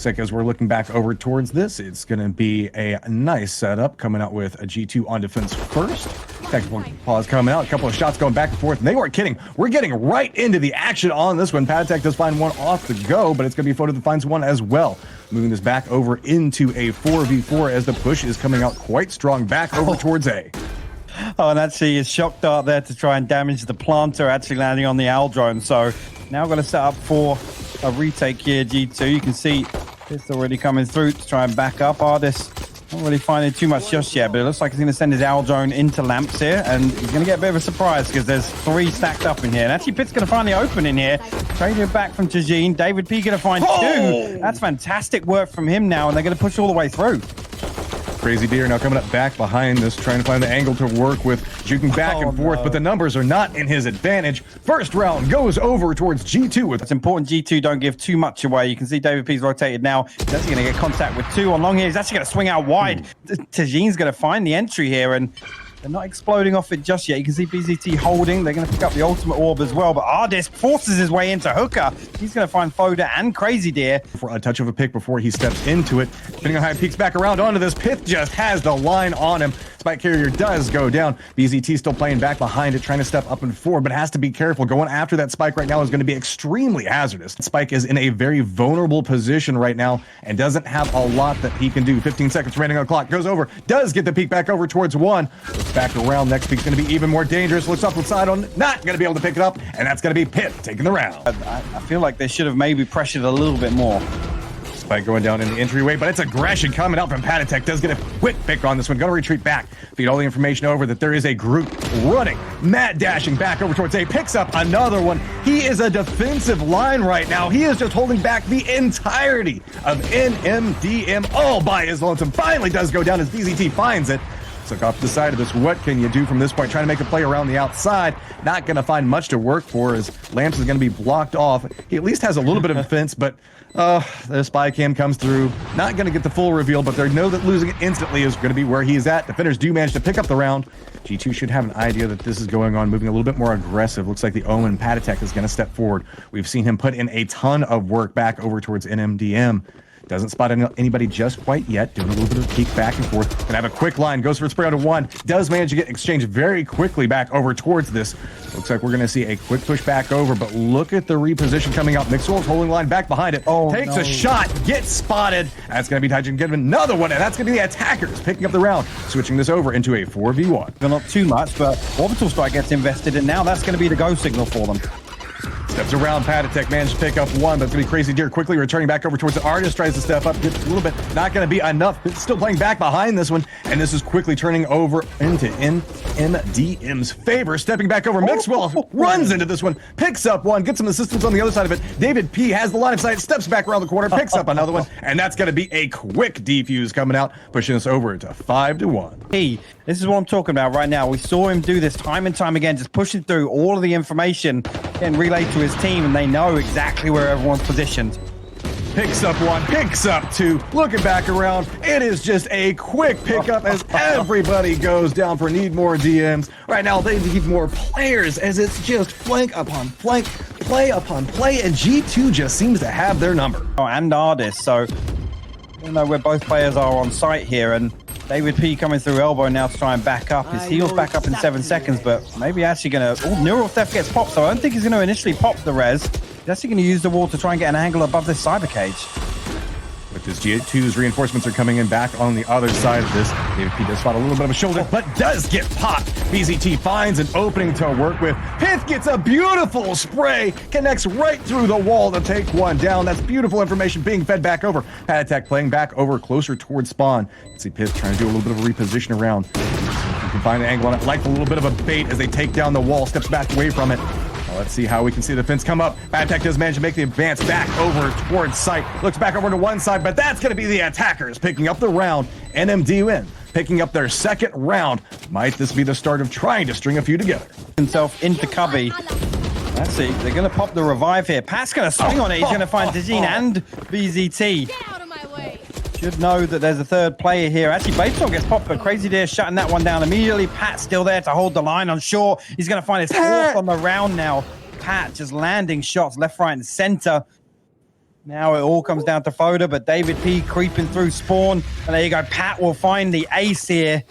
Looks like as we're looking back over towards this, it's going to be a nice setup coming out with a G2 on defense first. Technical pause coming out, a couple of shots going back and forth. And they weren't kidding. We're getting right into the action on this one. Patitek does find one off the go, but it's going to be FoDa that finds one as well. Moving this back over into a 4v4 as the push is coming out quite strong back over towards A. Oh, and actually his shock dart there to try and damage the planter, actually landing on the owl drone. So now going to set up for a retake here, G2. You can see it's already coming through to try and back up. ardiis not really finding too much just yet, but it looks like he's going to send his owl drone into lamps here, and he's going to get a bit of a surprise because there's 3 stacked up in here. And actually, pyth's going to finally open in here. Trading it back from Tigene. davidp going to find 2. That's fantastic work from him now, and they're going to push all the way through. Crazy Deer now coming up back behind this, trying to find the angle to work with, juking back and forth, but the numbers are not in his advantage. First round goes over towards G2. It's important G2 don't give too much away. You can see davidp's rotated now. He's actually going to get contact with 2 on long here. He's actually going to swing out wide. Tigene's going to find the entry here, and they're not exploding off it just yet. You can see BZT holding. They're going to pick up the ultimate orb as well, but ardiis forces his way into Hooker. He's going to find FoDa and Crazy Deer. For a touch of a pick before he steps into it. Depending on how he peeks back around onto this, pyth just has the line on him. Spike carrier does go down. BZT still playing back behind it, trying to step up and forward, but has to be careful. Going after that spike right now is going to be extremely hazardous. Spike is in a very vulnerable position right now and doesn't have a lot that he can do. 15 seconds remaining on the clock. Goes over, does get the peek back over towards 1. Looks back around. Next peek's going to be even more dangerous. Looks up the side on, not going to be able to pick it up, and that's going to be pyth taking the round. I feel like they should have maybe pressured a little bit more. Spike going down in the entryway, but it's aggression coming out from Patitek. Does get a quick pick on this one. Gonna retreat back. Feed all the information over that there is a group running. Matt dashing back over towards A. Picks up another one. He is a defensive line right now. He is just holding back the entirety of NMDM all by his lonesome. Finally does go down as BZT finds it. Look off the side of this. What can you do from this point? Trying to make a play around the outside. Not going to find much to work for as Lamps is going to be blocked off. He at least has a little bit of defense, but the spy cam comes through. Not going to get the full reveal, but they know that losing it instantly is going to be where he's at. Defenders do manage to pick up the round. G2 should have an idea that this is going on, moving a little bit more aggressive. Looks like the Omen Patitek is going to step forward. We've seen him put in a ton of work back over towards NMDM. Doesn't spot anybody just quite yet. Doing a little bit of a peek back and forth. Gonna have a quick line. Goes for a spray onto 1. Does manage to get exchanged very quickly back over towards this. Looks like we're gonna see a quick push back over, but look at the reposition coming out. mixwell's holding line back behind it. Takes a shot. Gets spotted. That's gonna be Tigene getting another one, and that's gonna be the attackers picking up the round. Switching this over into a 4v1. Not too much, but Orbital Strike gets invested, and now that's gonna be the go signal for them. Steps around. Patitek managed to pick up 1, but it's going to be Crazy Deer quickly returning back over towards the ardiis. Tries to step up, gets a little bit, not going to be enough. It's still playing back behind this one, and this is quickly turning over into NMDM's favor. Stepping back over, mixwell runs into this one, picks up 1, gets some assistance on the other side of it. davidp has the line of sight, steps back around the corner, picks up another one, and that's going to be a quick defuse coming out, pushing us over to 5-1. Hey, this is what I'm talking about right now. We saw him do this time and time again, just pushing through all of the information and relayed to his team, and they know exactly where everyone's positioned. Picks up 1, picks up 2, looking back around. It is just a quick pickup as everybody goes down for need more DMs. Right now, they need more players as it's just flank upon flank, play upon play, and G2 just seems to have their number. Oh, and ardiis, so you know where both players are on site here, and davidp coming through elbow now to try and back up. His heal's back up in 7 seconds, but maybe actually going to... Neural Theft gets popped, so I don't think he's going to initially pop the res. He's actually going to use the wall to try and get an angle above this cyber cage. With this G2's reinforcements are coming in back on the other side of this. davidp does spot a little bit of a shoulder, but does get popped. BZT finds an opening to work with. pyth gets a beautiful spray, connects right through the wall to take 1 down. That's beautiful information being fed back over. Patitek playing back over closer towards spawn. You can see pyth trying to do a little bit of a reposition around. You can find an angle on it, like a little bit of a bait as they take down the wall, steps back away from it. Let's see how we can see the fence come up. Patitek does manage to make the advance back over towards site. Looks back over to one side, but that's going to be the attackers picking up the round. NMDM picking up their 2nd round. Might this be the start of trying to string a few together? Himself into cubby. Let's see. They're going to pop the revive here. Pat's going to swing on it. He's going to find Tigene and BZT. Get out of my way. Should know that there's a 3rd player here. Actually, Baseball gets popped, but Crazy Deer shutting that one down immediately. Pat's still there to hold the line on shore. He's going to find his 4th on the round now. Pat just landing shots left, right, and center. Now it all comes down to FoDa, but davidp creeping through spawn. And there you go. Pat will find the ace here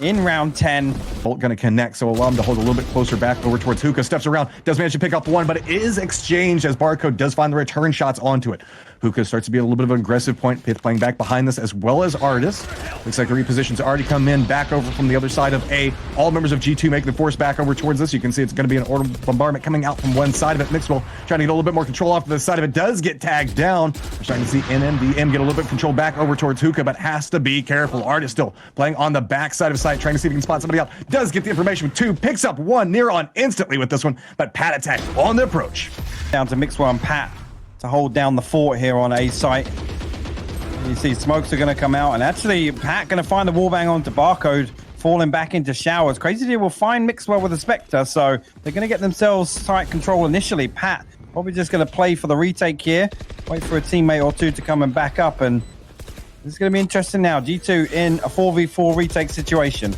in round 10. Bolt going to connect, so allow him to hold a little bit closer back over towards Hookah. Steps around, does manage to pick up one, but it is exchanged as Barcode does find the return shots onto it. Hookah starts to be a little bit of an aggressive point. Pyth playing back behind this as well as ardiis. Looks like the repositions already come in back over from the other side of A. All members of G2 making the force back over towards this. You can see it's going to be an order bombardment coming out from one side of it. Mixwell trying to get a little bit more control off to the side of it. Does get tagged down. We're starting to see NMDM get a little bit of control back over towards Hookah, but has to be careful. ardiis still playing on the back side of site, trying to see if he can spot somebody out. Does get the information with two. Picks up one near on instantly with this one, but Patitek on the approach. Down to Mixwell and Pat to hold down the fort here on A site. You see smokes are going to come out, and actually Pat going to find the wallbang onto Barcode, falling back into showers. Crazy Deer will find Mixwell with a Spectre, so they're going to get themselves site control initially. Pat probably just going to play for the retake here, wait for a teammate or two to come and back up, and this is going to be interesting now. G2 in a 4v4 retake situation.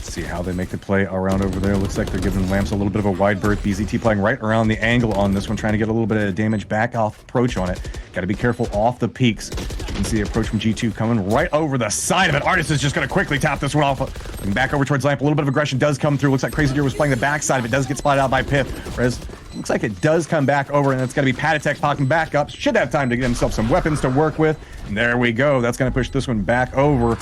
See how they make the play around over there. Looks like they're giving Lamps a little bit of a wide berth. BZT playing right around the angle on this one, trying to get a little bit of damage back off approach on it. Got to be careful off the peaks. You can see the approach from G2 coming right over the side of it. ardiis is just going to quickly tap this one off. Looking back over towards Lamp. A little bit of aggression does come through. Looks like Crazy Deer was playing the back side of it. Does get spotted out by Pyth. Whereas looks like it does come back over, and it's going to be Patitek popping back up. Should have time to get himself some weapons to work with. And there we go. That's going to push this one back over.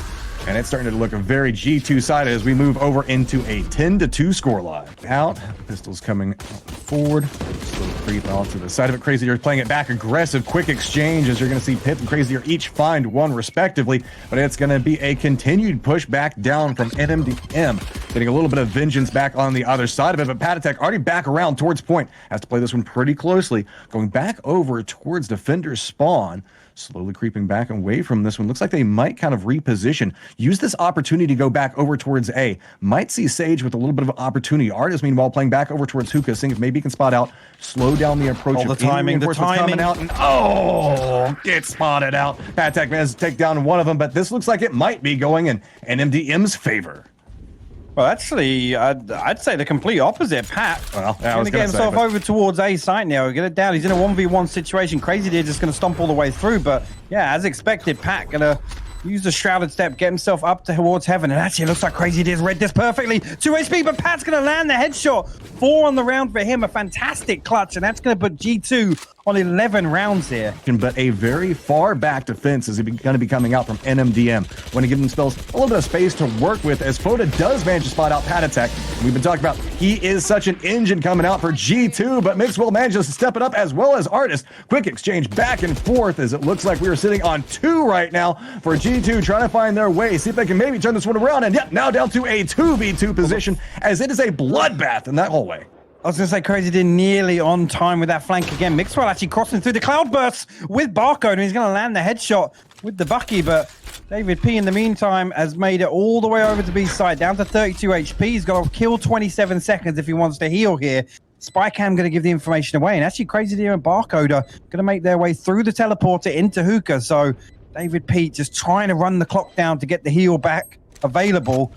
And it's starting to look a very G2-sided as we move over into a 10-2 scoreline. Out, pistols coming forward. Slow creep out to the side of it. Crazy Deer playing it back. Aggressive, quick exchange as you're going to see Pyth and Crazy Deer each find one respectively. But it's going to be a continued push back down from NMDM. Getting a little bit of vengeance back on the other side of it. But Patitek already back around towards point. Has to play this one pretty closely. Going back over towards Defender's spawn. Slowly creeping back away from this one. Looks like they might kind of reposition. Use this opportunity to go back over towards A. Might see Sage with a little bit of opportunity. ardiis, meanwhile, playing back over towards Hookah, seeing if maybe he can spot out. Slow down the approach. Oh, the timing. Coming out, and oh, get spotted out. Patitek managed to take down one of them, but this looks like it might be going in NMDM's favor. Well, actually, I'd say the complete opposite. Pat, well, yeah, going to get himself over towards A site now. Get it down. He's in a 1v1 situation. Crazy Deer just going to stomp all the way through. But yeah, as expected, Pat going to use the shrouded step, get himself up towards heaven. And actually, it looks like Crazy Deer's read this perfectly. 2 HP, but Pat's going to land the headshot. 4 on the round for him. A fantastic clutch. And that's going to put G2 on 11 rounds here. But a very far back defense is going to be coming out from NMDM. Want to give themselves a little bit of space to work with as FoDa does manage to spot out Patitek. We've been talking about he is such an engine coming out for G2, but Mixwell manages to step it up as well as ardiis. Quick exchange back and forth as it looks like we are sitting on 2 right now for G2 trying to find their way. See if they can maybe turn this one around. And yep, now down to a 2v2 position as it is a bloodbath in that hallway. I was going to say Crazy Deer nearly on time with that flank again. Mixwell actually crossing through the cloud bursts with Barcode, and he's going to land the headshot with the Bucky, but davidp in the meantime has made it all the way over to B side, down to 32 HP. He's got to kill 27 seconds if he wants to heal here. Spycam going to give the information away, and actually Crazy Deer and Barcode are going to make their way through the teleporter into Hookah, so davidp just trying to run the clock down to get the heal back available.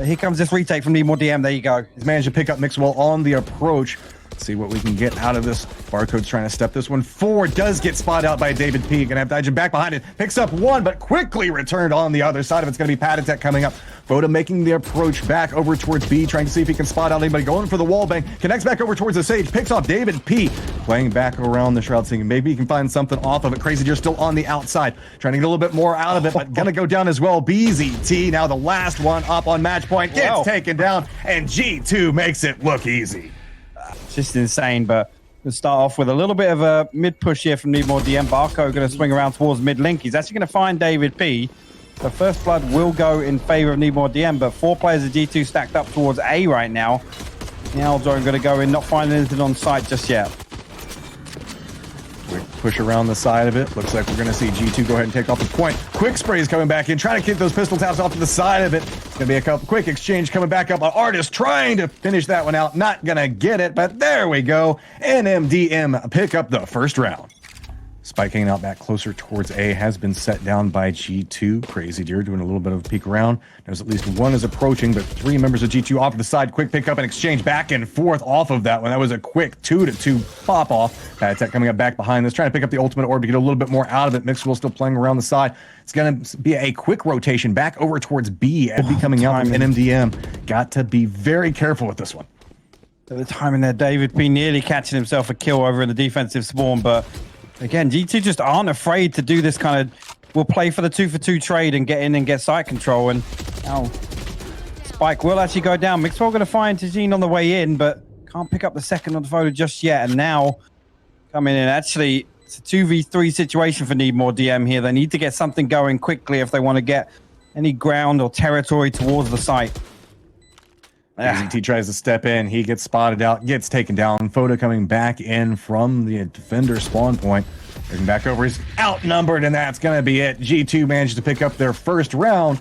Here comes this retake from NMDM. There you go. He's managed to pick up Mixwell on the approach. Let's see what we can get out of this. Barcode's trying to step this one forward. Does get spotted out by davidp. Gonna have Tigene back behind it. Picks up one, but quickly returned on the other side of it. It's gonna be Patitek coming up. FoDa making the approach back over towards B, trying to see if he can spot out anybody. Going for the wall bang. Connects back over towards the Sage. Picks off davidp. Playing back around the shroud, thinking maybe he can find something off of it. Crazy Deer still on the outside. Trying to get a little bit more out of it, but gonna go down as well. BZT, now the last one up on match point. Gets taken down, and G2 makes it look easy. It's just insane, but we'll start off with a little bit of a mid-push here from NMDM. Barcode going to swing around towards mid-link. He's actually going to find davidp. So first blood will go in favor of NMDM, but 4 players of G2 stacked up towards A right now. Now Aljoin going to go in, not finding anything on site just yet. Quick push around the side of it. Looks like we're going to see G2 go ahead and take off the point. Quick sprays coming back in, trying to keep those pistol taps off to the side of it. It's going to be a couple quick exchange coming back up. ardiis trying to finish that one out. Not going to get it, but there we go. NMDM pick up the first round. Spike hanging out back closer towards A has been set down by G2. Crazy Deer doing a little bit of a peek around. There's at least one is approaching, but 3 members of G2 off to the side. Quick pick up and exchange back and forth off of that one. That was a quick 2-2 pop off. Patitek coming up back behind this, trying to pick up the ultimate orb to get a little bit more out of it. Mixwell still playing around the side. It's going to be a quick rotation back over towards B. Edby coming out from NMDM. Got to be very careful with this one. At the time in there, davidp nearly catching himself a kill over in the defensive spawn, but again, G2 just aren't afraid to do this kind of, we'll play for the 2-for-2 trade and get in and get site control. And now Spike will actually go down. Mixwell going to find Tigene on the way in, but can't pick up the second on the FoDa just yet. And now coming in, actually, it's a 2v3 situation for Need More DM here. They need to get something going quickly if they want to get any ground or territory towards the site. BZT tries to step in. He gets spotted out, gets taken down. FoDa coming back in from the defender spawn point. Looking back over, he's outnumbered, and that's going to be it. G2 managed to pick up their first round.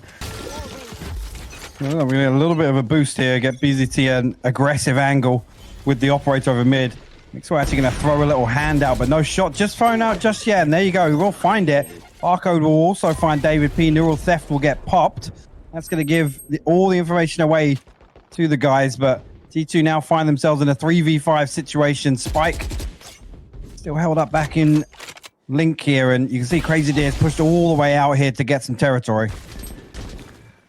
Well, we need a little bit of a boost here. Get BZT an aggressive angle with the operator over mid. Mixwell actually going to throw a little hand out, but no shot just thrown out just yet. And there you go. We'll find it. Barcode will also find davidp. Neural Theft will get popped. That's going to give all the information away to the guys, but G2 now find themselves in a 3v5 situation. Spike still held up back in Link here, and you can see Crazy Deer is pushed all the way out here to get some territory.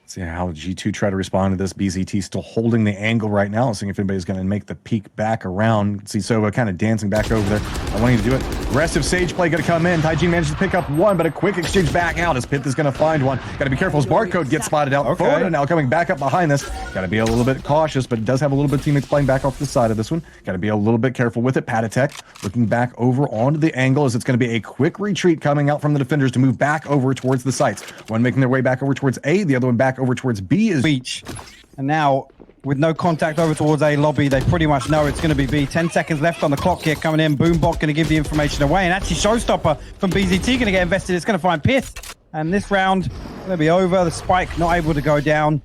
See how G2 try to respond to this. BZT still holding the angle right now, seeing if anybody's going to make the peek back around. See Sova kind of dancing back over there. I want him to do it. Aggressive Sage play going to come in. Tigene manages to pick up one, but a quick exchange back out as pyth is going to find one. Got to be careful as Barcode gets spotted out. Okay. FoDa now coming back up behind this. Got to be a little bit cautious, but it does have a little bit of teammates playing back off the side of this one. Got to be a little bit careful with it. Patitek looking back over onto the angle as it's going to be a quick retreat coming out from the defenders to move back over towards the sites. One making their way back over towards A, the other one back over towards B. Beach, and now with no contact over towards A lobby, they pretty much know it's going to be B. 10 seconds left on the clock here coming in. Boombot going to give the information away, and actually Showstopper from BZT going to get invested. It's going to find pyth, and this round going to be over. The Spike not able to go down.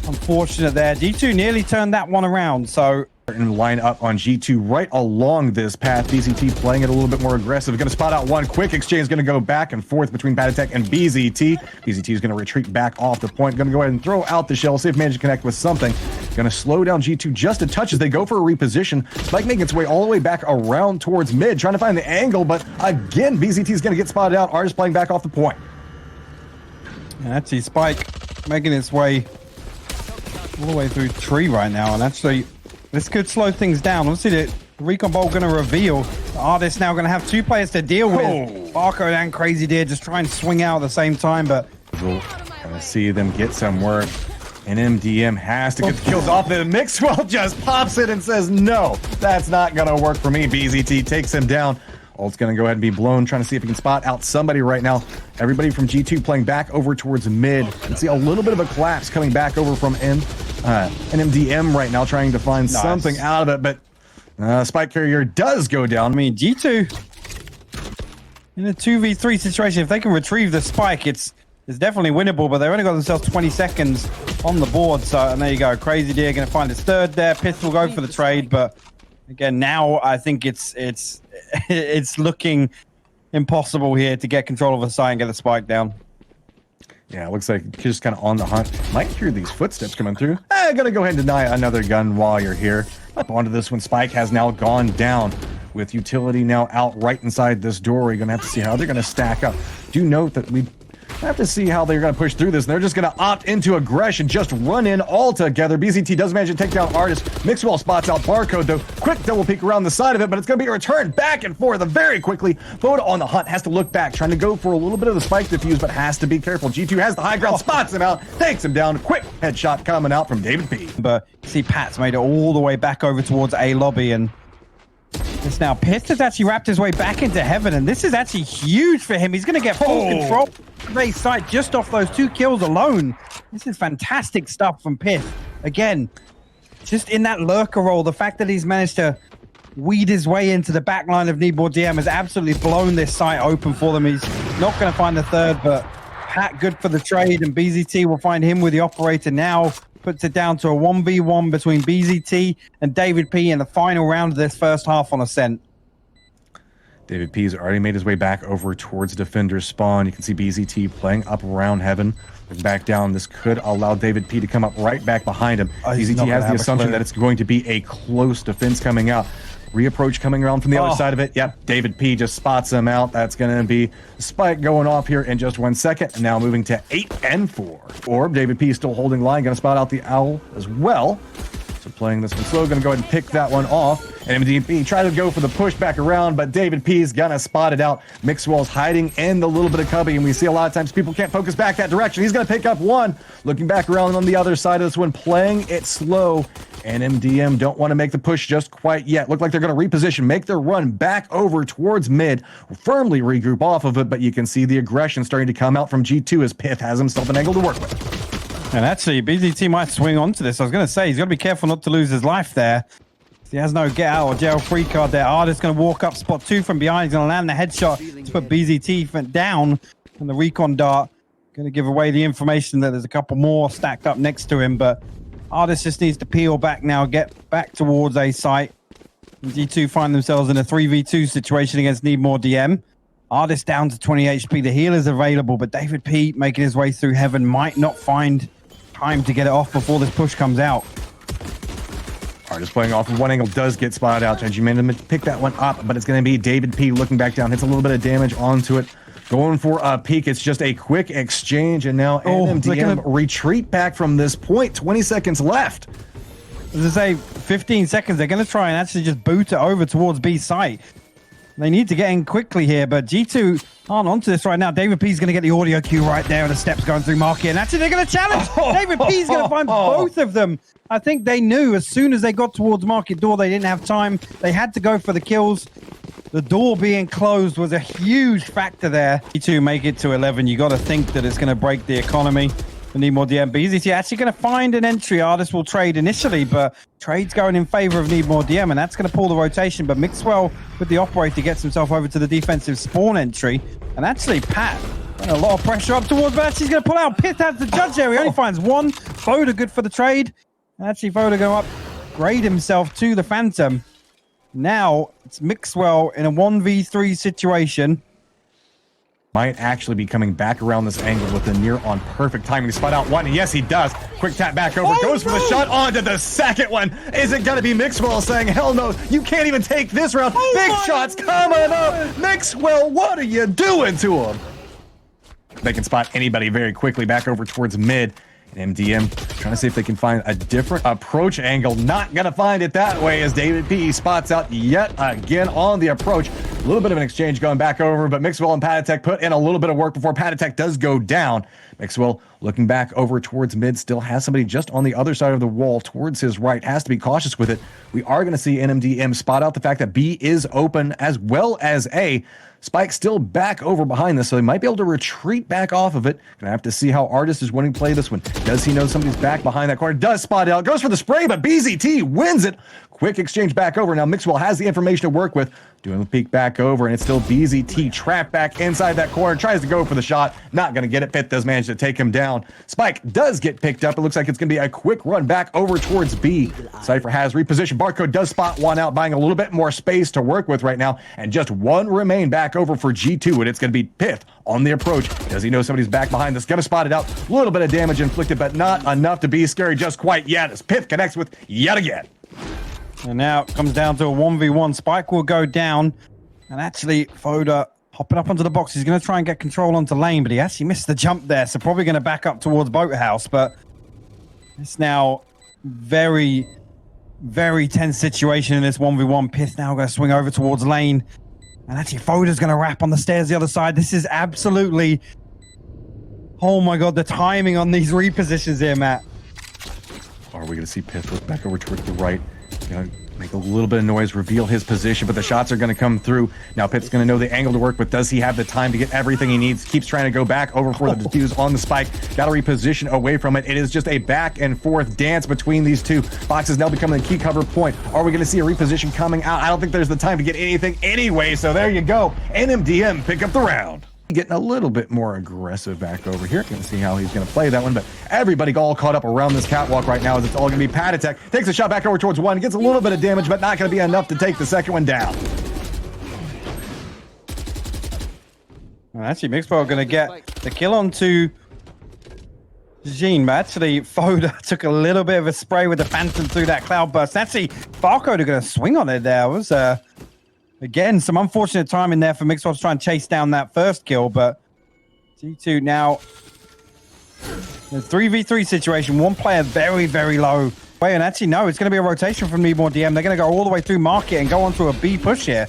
Unfortunate there. G2 nearly turned that one around, so and line up on G2 right along this path. BZT playing it a little bit more aggressive. Going to spot out one. Quick exchange going to go back and forth between Patitek and BZT. BZT is going to retreat back off the point. Going to go ahead and throw out the shell. See if manage to connect with something. Going to slow down G2 just a touch as they go for a reposition. Spike making its way all the way back around towards mid, trying to find the angle, but again, BZT is going to get spotted out. Ardiis playing back off the point. And actually Spike making its way all the way through tree right now, and actually this could slow things down. Obviously, the Recon Bowl going to reveal the artist now going to have 2 players to deal with. Barcode and Crazy Deer just try and swing out at the same time, but we'll kind of see them get some work. NMDM has to get the kills off. The Mixwell just pops it and says, no, that's not going to work for me. BZT takes him down. Ult's going to go ahead and be blown, trying to see if he can spot out somebody right now. Everybody from G2 playing back over towards mid. You can see a little bit of a collapse coming back over from NMDM right now, trying to find something out of it, but Spike Carrier does go down. I mean, G2 in a 2v3 situation, if they can retrieve the Spike, it's definitely winnable, but they've only got themselves 20 seconds on the board, so, and there you go. Crazy Deer going to find his third there. pyth will go for the trade, but again, now I think it's looking impossible here to get control of the site and get the Spike down. Yeah, it looks like he's just kind of on the hunt. Might hear these footsteps coming through. Gonna go ahead and deny another gun while you're here. Up onto this one. Spike has now gone down with utility now out right inside this door. You're gonna have to see how they're gonna stack up. Do note that we have to see how they're going to push through this. They're just going to opt into aggression, just run in all together. BZT does manage to take down Ardiis. Mixwell spots out Barcode, though. Quick double peek around the side of it, but it's going to be a return back and forth very quickly. FoDa on the hunt, has to look back, trying to go for a little bit of the Spike defuse, but has to be careful. G2 has the high ground, spots him out, takes him down. Quick headshot coming out from davidp. But you see Pat's made it all the way back over towards A lobby, and this now pyth has actually wrapped his way back into heaven, and this is actually huge for him. He's going to get full control of the site just off those 2 kills alone. This is fantastic stuff from pyth. Again, just in that lurker role, the fact that he's managed to weed his way into the back line of Need More DM has absolutely blown this site open for them. He's not going to find the third, but Pat good for the trade, and BZT will find him with the operator now. Puts it down to a 1v1 between BZT and davidp in the final round of this first half on Ascent. David P's already made his way back over towards defender spawn. You can see BZT playing up around heaven. Back down. This could allow David P to come up right back behind him. BZT has the assumption that it's going to be a close defense coming out. Reapproach coming around from the other side of it. Yep, David P just spots him out. That's going to be a spike going off here in just 1 second. And now moving to 8 and 4. Orb, David P still holding line. Going to spot out the owl as well. So playing this one slow. Going to go ahead and pick that one off. And MDP try to go for the push back around, but David P's gonna spot it out. Mixwell's hiding in the little bit of cubby, and we see a lot of times people can't focus back that direction. He's gonna pick up one. Looking back around on the other side of this one, playing it slow. And MDM don't want to make the push just quite yet. Look like they're going to reposition, make their run back over towards mid, firmly regroup off of it, but you can see the aggression starting to come out from G2 as pyth has himself an angle to work with. And actually, BZT might swing onto this. I was going to say, he's got to be careful not to lose his life there. He has no get out or jail free card there. ardiis going to walk up spot 2 from behind. He's going to land the headshot to put BZT down. And the recon dart going to give away the information that there's a couple more stacked up next to him, but ardiis just needs to peel back now, get back towards A site. And G2 find themselves in a 3v2 situation against Need More DM. ardiis down to 20 HP. The heal is available, but David P making his way through heaven might not find time to get it off before this push comes out. ardiis playing off of one angle, does get spotted out. Tigene to pick that one up, but it's going to be David P looking back down. Hits a little bit of damage onto it. Going for a peek. It's just a quick exchange, and now NMDM retreat back from this point. 20 seconds left. As I say, 15 seconds. They're going to try and actually just boot it over towards B site. They need to get in quickly here, but G2 aren't onto this right now. David P's going to get the audio cue right there, and the steps going through market. And actually, they're going to challenge. David P's going to find both of them. I think they knew as soon as they got towards market door, they didn't have time. They had to go for the kills. The door being closed was a huge factor there. G2 make it to 11. You got to think that it's going to break the economy. We need more DM. BZT actually going to find an entry. ardiis will trade initially, but trade's going in favor of Need More DM, and that's going to pull the rotation. But Mixwell with the operator gets himself over to the defensive spawn entry. And actually, Pat, a lot of pressure up towards, but actually he's going to pull out. pyth has the judge there. He only finds one. FoDa good for the trade. And actually, FoDa go upgrade himself to the Phantom. Now, it's Mixwell in a 1v3 situation. Might actually be coming back around this angle with the near on perfect timing to spot out one. And yes, he does. Quick tap back over. Goes for the shot onto the second one. Is it going to be Mixwell saying, hell no, you can't even take this round. Big shots coming up. Mixwell, what are you doing to him? They can spot anybody very quickly back over towards mid. And MDM trying to see if they can find a different approach angle. Not going to find it that way as David P spots out yet again on the approach. A little bit of an exchange going back over, but Mixwell and Patitek put in a little bit of work before Patitek does go down. Mixwell looking back over towards mid, still has somebody just on the other side of the wall towards his right. Has to be cautious with it. We are going to see NMDM spot out the fact that B is open as well as A. Spike still back over behind this, so they might be able to retreat back off of it. Gonna have to see how ardiis is wanting to play this one. Does he know somebody's back behind that corner? Does spot out, goes for the spray, but BZT wins it. Quick exchange back over. Now Mixwell has the information to work with. Doing the peek back over, and it's still BZT trapped back inside that corner. Tries to go for the shot. Not going to get it. pyth does manage to take him down. Spike does get picked up. It looks like it's going to be a quick run back over towards B. Cypher has repositioned. Barcode does spot one out, buying a little bit more space to work with right now. And just one remain back over for G2, and it's going to be pyth on the approach. Does he know somebody's back behind this? Going to spot it out. A little bit of damage inflicted, but not enough to be scary just quite yet as pyth connects with yet again. And now it comes down to a 1v1. Spike will go down. And actually, FoDa hopping up onto the box. He's going to try and get control onto lane, but he actually missed the jump there. So probably going to back up towards Boathouse. But it's now very, very tense situation in this 1v1. pyth now going to swing over towards lane. And actually, FoDa's going to wrap on the stairs the other side. This is absolutely... Oh my God, the timing on these repositions here, Matt. Are we going to see pyth look back over towards the right? Gonna make a little bit of noise, reveal his position, but the shots are going to come through. Now pyth's going to know the angle to work with. Does he have the time to get everything he needs? Keeps trying to go back over for the defuse on the spike. Got to reposition away from it. It is just a back and forth dance between these two. Box is now becoming a key cover point. Are we going to see a reposition coming out? I don't think there's the time to get anything anyway, so there you go. NMDM pick up the round. Getting a little bit more aggressive back over here. Gonna see how he's gonna play that one, but everybody all caught up around this catwalk right now as it's all gonna be Patitek. Takes a shot back over towards one, gets a little bit of damage, but not gonna be enough to take the second one down. And actually, mixwell going to get the kill onto Tigene, but actually, FoDa took a little bit of a spray with the Phantom through that cloud burst. Actually, BarcodeR going to swing on it there. It was, again, some unfortunate timing there for mixwell to try and chase down that first kill, but G2 now, the 3v3 situation, one player very, very low. Wait, and actually, no, it's going to be a rotation from mixwell. They're going to go all the way through market and go onto a B push here.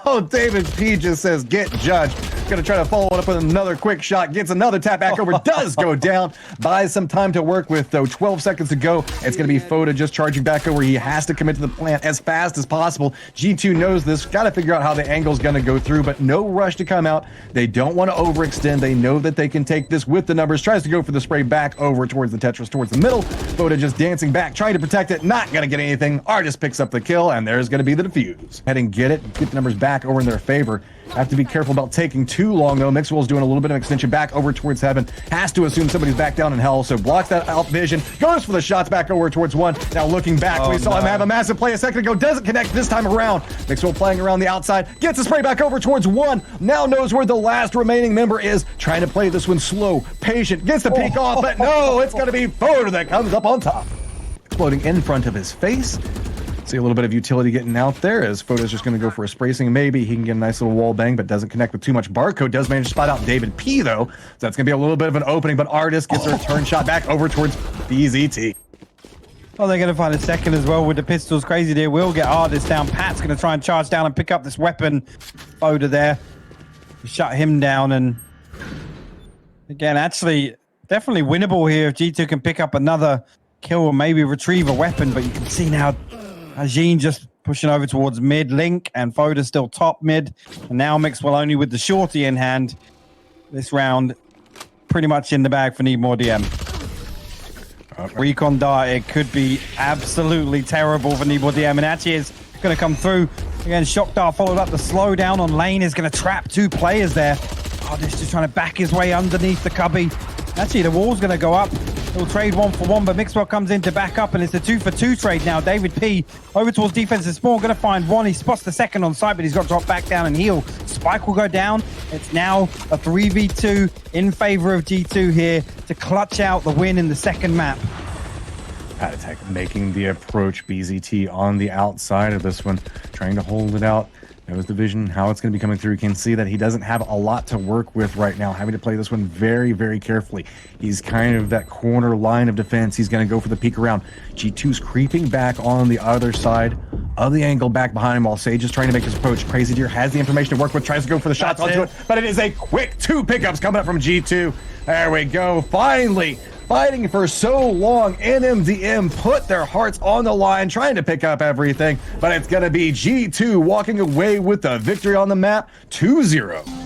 Oh, davidp just says, get judged. Gonna try to follow it up with another quick shot. Gets another tap back over. Does go down. Buys some time to work with, though. 12 seconds to go. It's gonna be FoDa just charging back over. He has to commit to the plant as fast as possible. G2 knows this. Got to figure out how the angle's gonna go through, but no rush to come out. They don't want to overextend. They know that they can take this with the numbers. Tries to go for the spray back over towards the Tetris, towards the middle. FoDa just dancing back, trying to protect it. Not gonna get anything. ardiis picks up the kill, and there's gonna be the defuse. Head and get it. Get the numbers back over in their favor. Have to be careful about taking too long, though. mixwell's doing a little bit of extension back over towards heaven. Has to assume somebody's back down in hell, so blocks that out vision. Goes for the shots back over towards one. Now looking back, we saw him have a massive play a second ago. Doesn't connect this time around. mixwell playing around the outside. Gets a spray back over towards one. Now knows where the last remaining member is. Trying to play this one slow, patient. Gets the peek off, but no, it's going to be FoDa that comes up on top. Exploding in front of his face. See a little bit of utility getting out there as FoDa's just going to go for a spacing. Maybe he can get a nice little wall bang, but doesn't connect with too much. BarcodeR does manage to spot out davidp, though. So that's going to be a little bit of an opening, but ardiis gets a return shot back over towards BZT. Oh, they're going to find a second as well with the pistols. Crazy there. Will get ardiis down. Pat's going to try and charge down and pick up this weapon. FoDa there. Shut him down. And again, actually, definitely winnable here if G2 can pick up another kill or maybe retrieve a weapon. But you can see now Tigene just pushing over towards mid link, and FoDa still top mid. And now mixwell only with the shorty in hand. This round pretty much in the bag for mixwell. Recon dart, it could be absolutely terrible for mixwell, and actually is going to come through. Again, shock dart followed up. The slowdown on lane is going to trap two players there. ardiis just trying to back his way underneath the cubby. Actually, the wall's going to go up. He'll trade 1-for-1, but mixwell comes in to back up, and it's a 2-for-2 trade now. davidp over towards defensive spawn, going to find one. He spots the second on site, but he's got to drop back down and heal. Spike will go down. It's now a 3v2 in favor of G2 here to clutch out the win in the second map. Patitek making the approach. BZT on the outside of this one, trying to hold it out. Knows the vision, how it's going to be coming through. You can see that he doesn't have a lot to work with right now, having to play this one very, very carefully. He's kind of that corner line of defense. He's going to go for the peek around. G2's creeping back on the other side of the angle back behind him while Sage is trying to make his approach. Crazy Deer has the information to work with, tries to go for the shots onto it, but it is a quick 2 pickups coming up from G2. There we go. Finally, fighting for so long, NMDM put their hearts on the line, trying to pick up everything, but it's going to be G2 walking away with the victory on the map, 2-0.